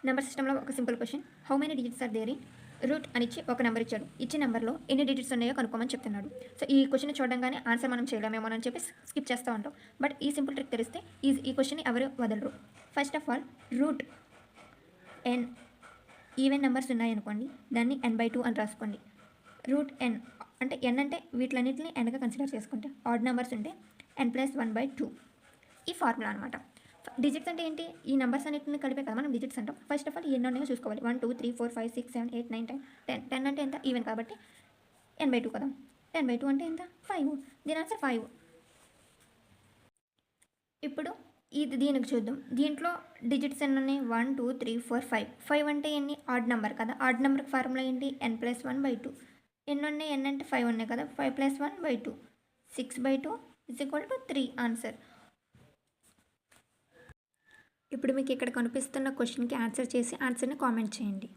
Number సిస్టంలో ఒక simple question. How many digits are there in root అని ఇచ్చి ఒక నెంబర్ ఇచ్చాడు. ఇచ్చిన నెంబర్లో ఎన్ని డిజిట్స్ ఉన్నాయో కనుక్కోమని చెప్తున్నాడు. సో ఈ క్వశ్చన్ చూడంగానే ఆన్సర్ మనం చేయలేమేమో అని చెప్పి స్కిప్ చేస్తూ ఉంటాం. బట్ ఈ సింపుల్ ట్రిక్ తెలిస్తే ఈ క్వశ్చన్ ఎవరు వదలరు. First of all root n even numbers ఉన్నాయనుకోండి, దాన్ని n/2 అని రాసుకోండి. రూట్ ఎన్ అంటే ఎన్ అంటే వీటిలన్నింటినీ ఎన్గా కన్సిడర్ చేసుకుంటే, ఆడ్ నెంబర్స్ ఉంటే n+1/2. ఈ ఫార్ములా అనమాట. డిజిట్స్ అంటే ఏంటి? ఈ నెంబర్స్ అన్నింటిని కలిపే కదా మనం డిజిట్స్ అంటాం. ఫస్ట్ ఆఫ్ ఆల్ ఎన్ని ఉన్నాయో చూసుకోవాలి. 1 2 3 4 5 6 7 8 9 10. 10 అంటే ఎంత? ఈవెన్ కాబట్టి n/2 కదా. 10/2 అంటే ఎంత? 5. దీని ఆన్సర్ 5. ఇప్పుడు దీనికి చూద్దాం. దీంట్లో డిజిట్స్ ఎన్ని ఉన్నాయి? 1 2 3 4 5. 5 అంటే ఎన్ని? ఆడ్ నెంబర్ కదా. ఆడ్ నెంబర్కి ఫార్ములా ఏంటి? n+1/2. ఎన్ని ఉన్నాయి? n అంటే 5 ఉన్నాయి కదా. 5+1/2 6/2 = 3 ఆన్సర్. ఇప్పుడు మీకు ఇక్కడ కనిపిస్తున్న క్వశ్చన్కి ఆన్సర్ చేసి ఆన్సర్ని కామెంట్ చేయండి.